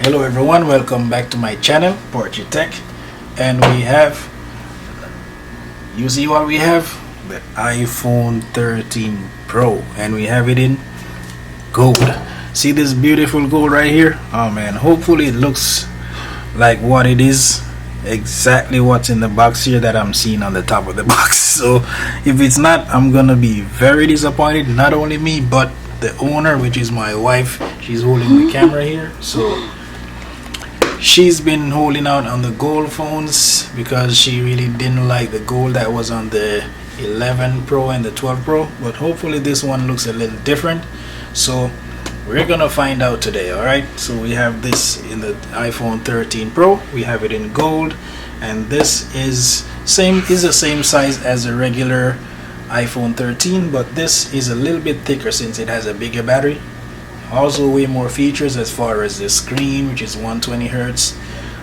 Hello everyone, welcome back to my channel Portrait Tech, and you see what we have, the iPhone 13 Pro, and we have it in gold. See this beautiful gold right here? Oh man, hopefully it looks like what it is, exactly what's in the box here that I'm seeing on the top of the box. So if it's not, I'm gonna be very disappointed. Not only me, but the owner, which is my wife. She's holding the camera here, so she's been holding out on the gold phones because she really didn't like the gold that was on the 11 Pro and the 12 Pro, but hopefully this one looks a little different. So we're gonna find out today. All right, so we have this in the iPhone 13 Pro. We have it in gold, and this is the same size as a regular iPhone 13, but this is a little bit thicker since it has a bigger battery. Also way more features as far as the screen, which is 120 Hertz.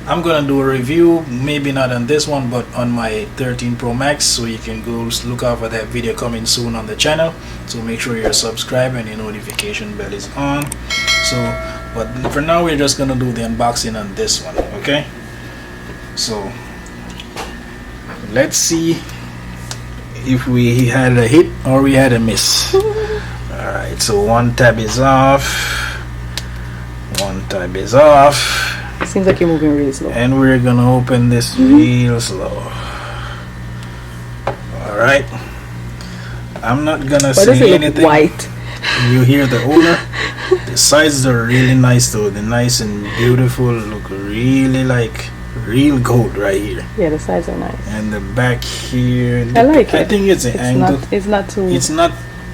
I'm gonna do a review, maybe not on this one, but on my 13 Pro Max, so you can go look out for that video coming soon on the channel. So make sure you're subscribed and your notification bell is on. So, but for now we're just gonna do the unboxing on this one, okay? So let's see if we had a hit or we had a miss. Alright, so one tab is off. One tab is off. Seems like you're moving really slow. And we're gonna open this real slow. Alright. I'm not gonna Why does say it look anything. white? You hear the owner. The sizes are really nice though. They're nice and beautiful. Look really like real gold right here. Yeah, the sides are nice. And the back here. I like it. I think it's an angle. It's not too. It's not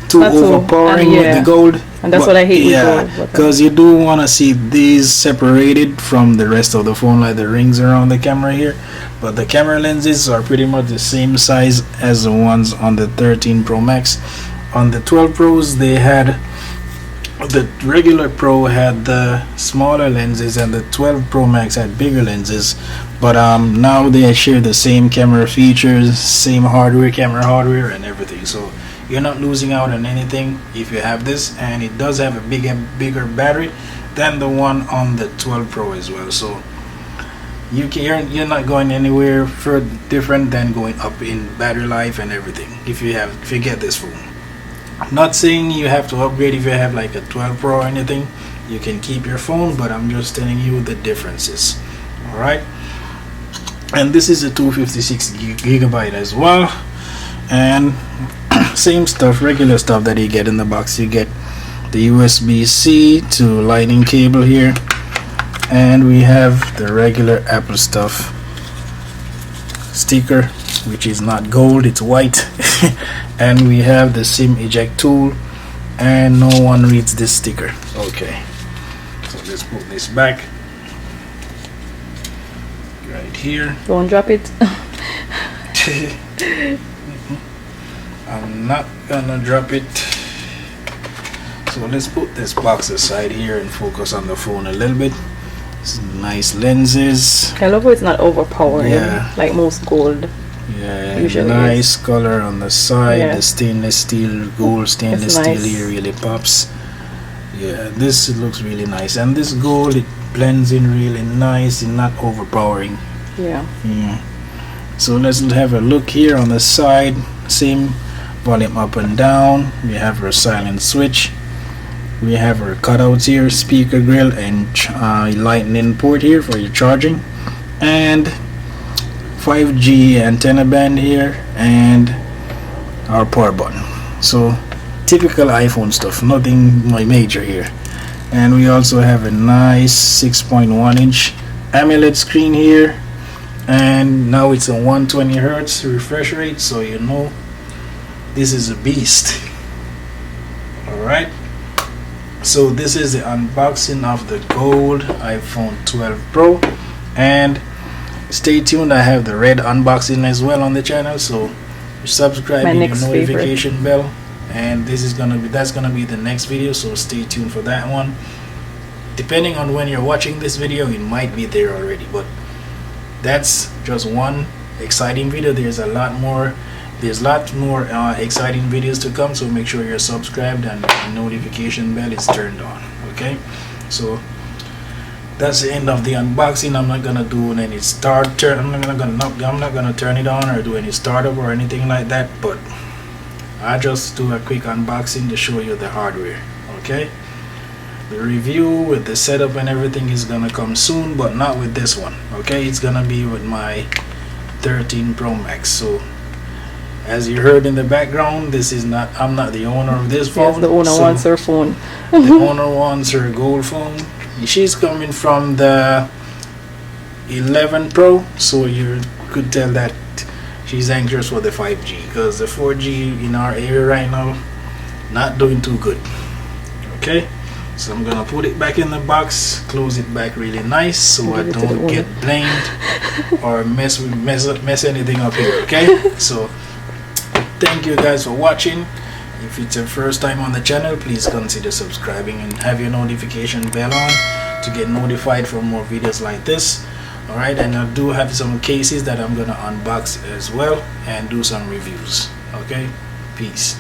too Not too- overpowering yeah. with the gold, And that's what I hate with yeah, gold. because you do want to see these separated from the rest of the phone, like the rings around the camera here. But the camera lenses are pretty much the same size as the ones on the 13 Pro Max. On the 12 Pros, they had the regular Pro had the smaller lenses, and the 12 Pro Max had bigger lenses. But now they share the same camera features, same camera hardware and everything. So you're not losing out on anything if you have this, and it does have a bigger battery than the one on the 12 Pro as well. So you're not going anywhere further different than going up in battery life and everything if you get this phone. I'm not saying you have to upgrade if you have like a 12 Pro or anything. You can keep your phone, but I'm just telling you the differences. All right, and this is a 256 gigabyte as well, and same stuff, regular stuff that you get in the box. You get the USB-C to lightning cable here, and we have the regular Apple stuff sticker, which is not gold, it's white. And we have the SIM eject tool, and no one reads this sticker. Okay, so let's put this back right here. Don't drop it. I'm not gonna drop it. So let's put this box aside here and focus on the phone a little bit. Some nice lenses. I love how it's not overpowering, Yeah. like most gold. Yeah, Usually nice color on the side. Yeah. The stainless steel, gold stainless steel nice. here really pops. Yeah, this looks really nice, and this gold, it blends in really nice and not overpowering. Yeah. Yeah. So let's have a look here on the side. Same volume up and down. We have our silent switch. We have our cutouts here, speaker grill, and lightning port here for your charging, and 5G antenna band here, and our power button. So typical iPhone stuff, nothing major here. And we also have a nice 6.1 inch AMOLED screen here, and now it's a 120 Hertz refresh rate, so you know this is a beast. Alright, so this is the unboxing of the gold iPhone 12 Pro, and stay tuned, I have the red unboxing as well on the channel, so subscribe My and your next notification bell, and that's gonna be the next video, so stay tuned for that one. Depending on when you're watching this video, it might be there already, but that's just one exciting video. There's lots more exciting videos to come, so make sure you're subscribed and the notification bell is turned on. Okay, so that's the end of the unboxing. I'm not gonna do any I'm not gonna turn it on or do any startup or anything like that, but I just do a quick unboxing to show you the hardware. Okay, the review with the setup and everything is gonna come soon, but not with this one. Okay, it's gonna be with my 13 Pro Max. So as you heard in the background, I'm not the owner of this phone. Yes, the owner so wants her phone. the owner wants her gold phone. She's coming from the 11 Pro, so you could tell that she's anxious for the 5G, because the 4G in our area right now not doing too good. Okay, so I'm gonna put it back in the box, close it back really nice so I don't get blamed or mess anything up here. Okay, so thank you guys for watching. If it's your first time on the channel, please consider subscribing and have your notification bell on to get notified for more videos like this. Alright, and I do have some cases that I'm gonna unbox as well and do some reviews. Okay, peace.